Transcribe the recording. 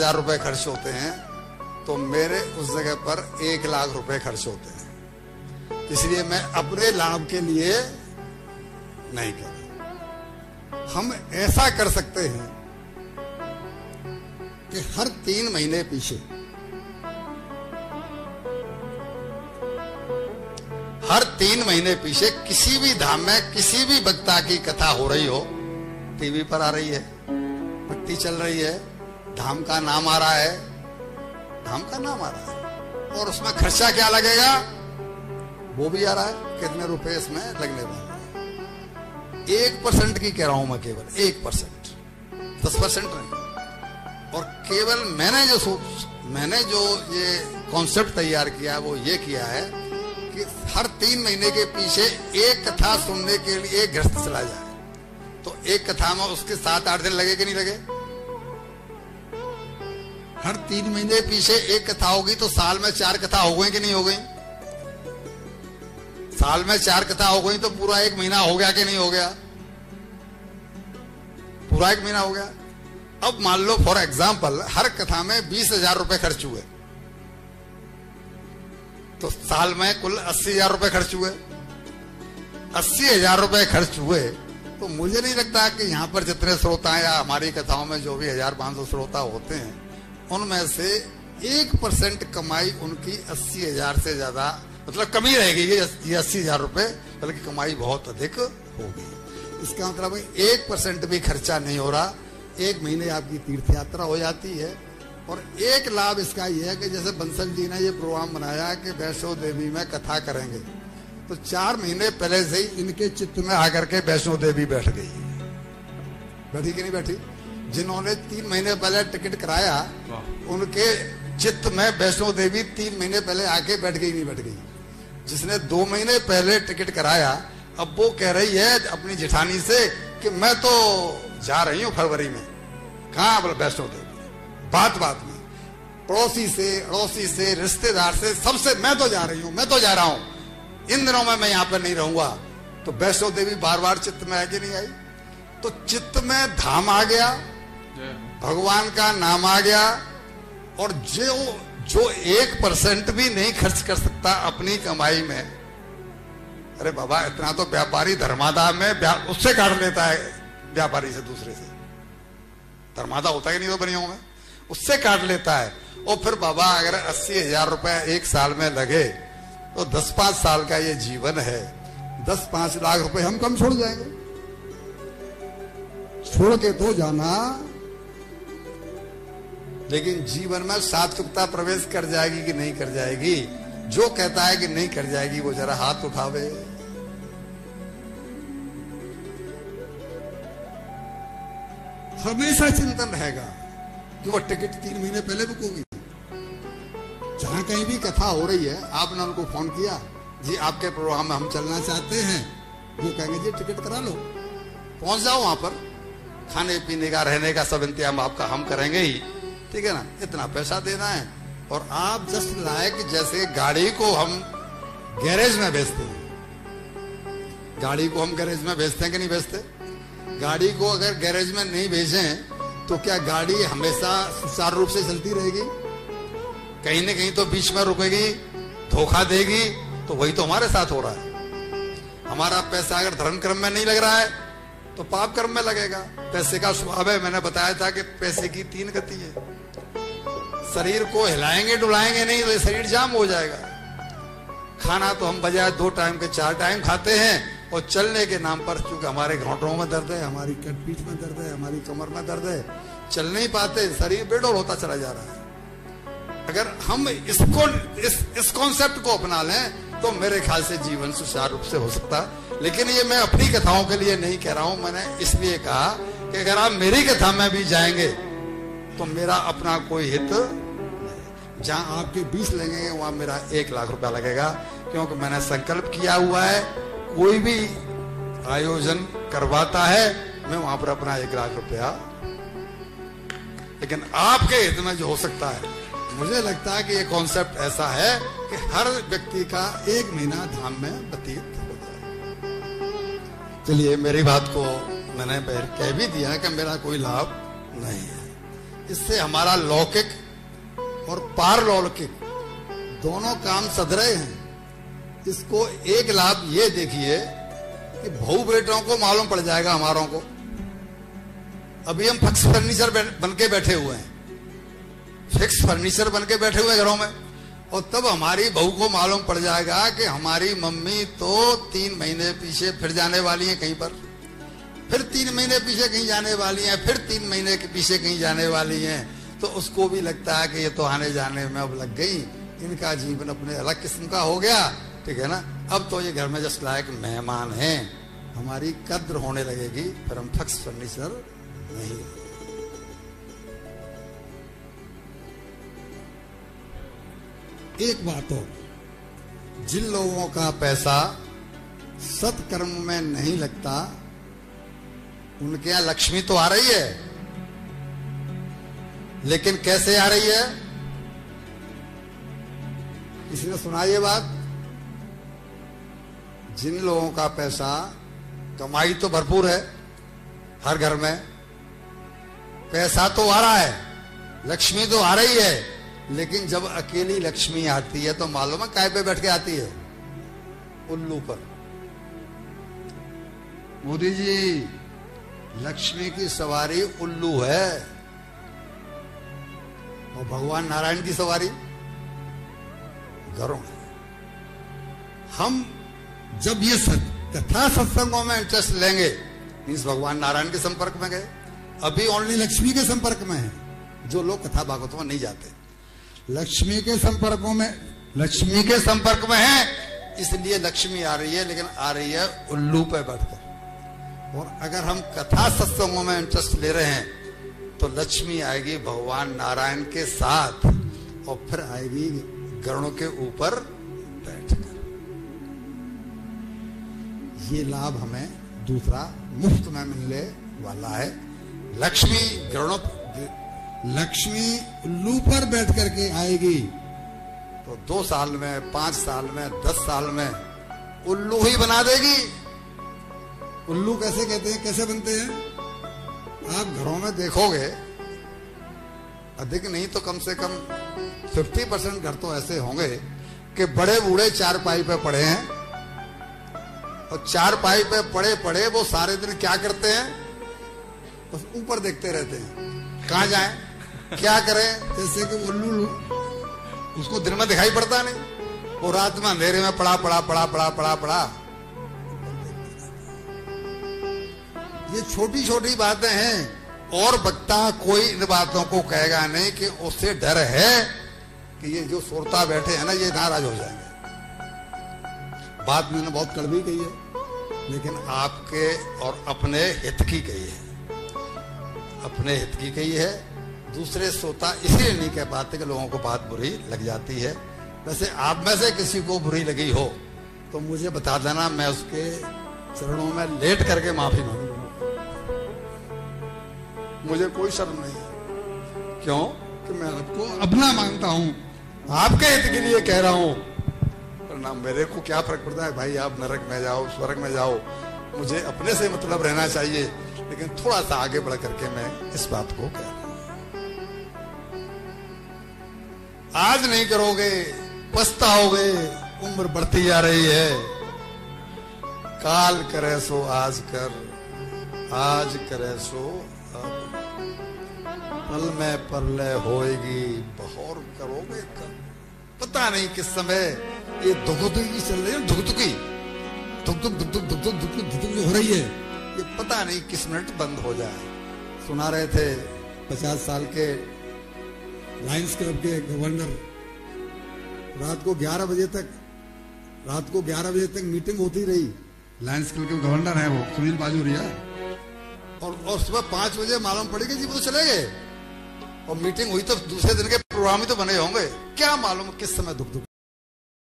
20,000 रुपए खर्च होते हैं तो मेरे उस जगह पर 1,00,000 रुपए खर्च होते हैं। इसलिए मैं अपने लाभ के लिए नहीं कर रहा। हम ऐसा कर सकते हैं कि हर 3 महीने पीछे, हर 3 महीने पीछे किसी भी धाम में किसी भी वक्ता की कथा हो रही हो, टीवी पर आ रही है, पट्टी चल रही है, धाम का नाम आ रहा है, धाम का नाम आ रहा है, और उसमें खर्चा क्या लगेगा वो भी आ रहा है, कितने रुपए इसमें लगने वाले हैं। 1% की कह रहा हूं मैं, केवल 1%, 10% नहीं। और केवल मैंने जो ये कॉन्सेप्ट तैयार किया वो ये किया है कि हर 3 महीने के पीछे एक कथा सुनने के लिए एक गृहस्थ चला जाए, तो एक कथा में उसके 7-8 दिन लगे कि नहीं लगे। हर 3 महीने पीछे एक कथा होगी तो साल में 4 कथा हो गई कि नहीं हो गई। साल में 4 कथा हो गई तो पूरा 1 महीना हो गया कि नहीं हो गया, पूरा 1 महीना हो गया। अब मान लो फॉर एग्जाम्पल हर कथा में 20,000 रुपए खर्च हुए, तो साल में कुल 80,000 रुपए खर्च हुए। 80,000 रुपए खर्च हुए तो मुझे नहीं लगता कि यहाँ पर जितने श्रोता या हमारी कथाओं में जो भी 1,500 श्रोता होते हैं उनमें से 1% कमाई उनकी 80,000 से ज्यादा, मतलब कमी रहेगी ये 80,000 रुपए, बल्कि कमाई बहुत अधिक होगी। इसका मतलब 1% भी खर्चा नहीं हो रहा, 1 महीने आपकी तीर्थ यात्रा हो जाती है। और एक लाभ इसका यह है कि जैसे बंसल जी ने ये प्रोग्राम बनाया कि वैष्णो देवी में कथा करेंगे, तो 4 महीने पहले से ही इनके चित्त में आकर के वैष्णो देवी बैठ गई। बैठी कि नहीं बैठी? जिन्होंने 3 महीने पहले टिकट कराया उनके चित्त में वैष्णो देवी 3 महीने पहले आके बैठ गई, नहीं बैठ गई। जिसने 2 महीने पहले टिकट कराया, अब वो कह रही है अपनी जेठानी से कि मैं तो जा रही हूं फरवरी में। कहां? बोले वैष्णो देवी। बात में पड़ोसी से, अड़ोसी से, रिश्तेदार से, सबसे मैं तो जा रही हूं, मैं तो जा रहा हूं, इन दिनों में मैं यहां पर नहीं रहूंगा। तो वैष्णो देवी बार बार चित्त में आई कि नहीं आई? तो चित्त में धाम आ गया, भगवान का नाम आ गया, और जो 1% भी नहीं खर्च कर सकता अपनी कमाई में, अरे बाबा इतना तो व्यापारी धर्मादा में उससे काट लेता है, व्यापारी से, दूसरे से धर्मादा होता ही नहीं तो बनियों में, उससे काट लेता है। और फिर बाबा अगर 80,000 रुपए 1 साल में लगे तो 10-5 साल का ये जीवन है, 10-5 लाख रुपए हम कम छोड़ जाएंगे। छोड़ के तो जाना, लेकिन जीवन में सात्विकता प्रवेश कर जाएगी कि नहीं कर जाएगी? जो कहता है कि नहीं कर जाएगी वो जरा हाथ उठावे। हमेशा चिंतन रहेगा कि वो टिकट 3 महीने पहले बुक होगी। जहां कहीं भी कथा हो रही है, आपने उनको फोन किया, जी आपके प्रोग्राम में हम चलना चाहते हैं, वो कहेंगे जी टिकट करा लो, पहुंच जाओ वहां पर, खाने पीने का, रहने का सब इंतजाम आपका हम करेंगे ही, ठीक है ना, इतना पैसा देना है। और आप जस्ट लायक, जैसे गाड़ी को हम गैरेज में बेचते हैं, गाड़ी को हम गैरेज में बेचते हैं कि नहीं बेचते? गाड़ी को अगर गैरेज में नहीं भेजें तो क्या गाड़ी हमेशा सुचारू रूप से चलती रहेगी? कहीं न कहीं तो बीच में रुकेगी, धोखा देगी। तो वही तो हमारे साथ हो रहा है। हमारा पैसा अगर धर्म कर्म में नहीं लग रहा है तो पाप कर्म में लगेगा। पैसे का स्वभाव है, मैंने बताया था कि पैसे की 3 गति है। शरीर को हिलाएंगे डुलाएंगे नहीं तो शरीर जाम हो जाएगा। खाना तो हम बजाय 2 टाइम के 4 टाइम खाते हैं, और चलने के नाम पर चूंकि हमारे घुटनों में दर्द है, हमारी पीठ में दर्द है, हमारी कमर में दर्द है, चल नहीं पाते, शरीर बेडौल होता चला जा रहा है। अगर हम इस कॉन्सेप्ट को अपना लें तो मेरे ख्याल से जीवन सुचारू रूप से हो सकता है। लेकिन ये मैं अपनी कथाओं के लिए नहीं कह रहा हूं, मैंने इसलिए कहा कि अगर आप मेरी कथा में भी जाएंगे तो मेरा अपना कोई हित नहीं। जहां आपके 20 लगेंगे वहां मेरा 1,00,000 रुपया लगेगा, क्योंकि मैंने संकल्प किया हुआ है, कोई भी आयोजन करवाता है मैं वहां पर अपना 1,00,000 रुपया, लेकिन आपके हित में जो हो सकता है, मुझे लगता है कि ये कॉन्सेप्ट ऐसा है कि हर व्यक्ति का 1 महीना धाम में व्यतीत हो जाए। चलिए, मेरी बात को मैंने कह भी दिया कि मेरा कोई लाभ नहीं है, इससे हमारा लौकिक और पारलौकिक दोनों काम सध रहे हैं। इसको एक लाभ ये देखिए कि बहू बेटों को मालूम पड़ जाएगा हमारों को। अभी हम फिक्स फर्नीचर बन के बैठे हुए हैं, फिक्स फर्नीचर बन के बैठे हुए घरों में, और तब हमारी बहू को मालूम पड़ जाएगा कि हमारी मम्मी तो 3 महीने पीछे फिर जाने वाली हैं कहीं पर, फिर 3 महीने पीछे कहीं जाने वाली हैं, फिर 3 महीने के पीछे कहीं जाने वाली हैं। तो उसको भी लगता है कि ये तो आने जाने में अब लग गई, इनका जीवन अपने अलग किस्म का हो गया, ठीक है ना। अब तो ये घर में जस्ट लायक मेहमान हैं, हमारी कद्र होने लगेगी, फिर हम फिक्स फर्नीचर नहीं। एक बात और, जिन लोगों का पैसा सत्कर्म में नहीं लगता उनके यहां लक्ष्मी तो आ रही है, लेकिन कैसे आ रही है? किसी ने सुना ये बात? जिन लोगों का पैसा, कमाई तो भरपूर है, हर घर में पैसा तो आ रहा है, लक्ष्मी तो आ रही है, लेकिन जब अकेली लक्ष्मी आती है तो मालूम है काय पे बैठ के आती है? उल्लू पर। मोदी जी, लक्ष्मी की सवारी उल्लू है और भगवान नारायण की सवारी घरों में। हम जब ये कथा सत्संगों में इंटरेस्ट लेंगे, मीन्स भगवान नारायण के संपर्क में गए, अभी ओनली लक्ष्मी के संपर्क में है। जो लोग कथा भागवतों में नहीं जाते, लक्ष्मी के संपर्कों में, लक्ष्मी के संपर्क में है, इसलिए लक्ष्मी आ रही है, लेकिन आ रही है उल्लू पे बैठकर। और अगर हम कथा सत्संगों में इंटरेस्ट ले रहे हैं तो लक्ष्मी आएगी भगवान नारायण के साथ, और फिर आएगी गरुड़ के ऊपर बैठकर। ये लाभ हमें दूसरा मुफ्त में मिलने वाला है। लक्ष्मी गरुड़, लक्ष्मी उल्लू पर बैठ करके आएगी तो 2 साल में, 5 साल में, 10 साल में उल्लू ही बना देगी। उल्लू कैसे कहते हैं, कैसे बनते हैं? आप घरों में देखोगे, अधिक नहीं तो कम से कम 50% घर तो ऐसे होंगे कि बड़े बूढ़े चारपाई पे पड़े हैं, और चारपाई पे पड़े पड़े वो सारे दिन क्या करते हैं? बस ऊपर देखते रहते हैं, कहां जाएं, क्या करें। जैसे कि उल्लू, उसको दिन में दिखाई पड़ता नहीं, वो रात में अंधेरे में पड़ा पड़ा पड़ा पड़ा पड़ा पड़ा। ये छोटी छोटी बातें हैं, और वक्ता कोई इन बातों को कहेगा नहीं कि उससे डर है कि ये जो श्रोता बैठे हैं ना, ये नाराज हो जाएंगे। बात मैंने बहुत कड़वी कही है, लेकिन आपके और अपने हित की कही है, अपने हित की कही है। दूसरे श्रोता इसलिए नहीं कह पाते कि लोगों को बात बुरी लग जाती है। वैसे आप में से किसी को बुरी लगी हो तो मुझे बता देना, मैं उसके चरणों में लेट करके माफी मांगूंगा, मुझे कोई शर्म नहीं है। क्यों? कि मैं आपको अपना मानता हूं, आपके हित के लिए कह रहा हूं, वरना मेरे को क्या फर्क पड़ता है भाई, आप नरक में जाओ स्वर्ग में जाओ, मुझे अपने से मतलब रहना चाहिए। लेकिन थोड़ा सा आगे बढ़ करके मैं इस बात को कह रहा हूं, आज नहीं करोगे पछताओगे, उम्र बढ़ती जा रही है। काल करे सो आज कर, आज करे सो अब, पल में परलय होएगी, बहौर करोगे कब, पता नहीं किस समय ये धुकधुकी चल रही है, धुकधुकी धुकधुक हो रही है, ये पता नहीं किस मिनट बंद हो जाए। सुना रहे थे 50 साल के लायंस क्लब के गवर्नर, रात को 11 बजे तक मीटिंग होती रही। लायंस क्लब के गवर्नर है वो सुनील बाजोरिया, और सुबह 5 बजे मालूम पड़ी कि जी वो तो चले गए, और मीटिंग हुई तो दूसरे दिन के प्रोग्राम ही तो बने होंगे, क्या मालूम किस समय दुख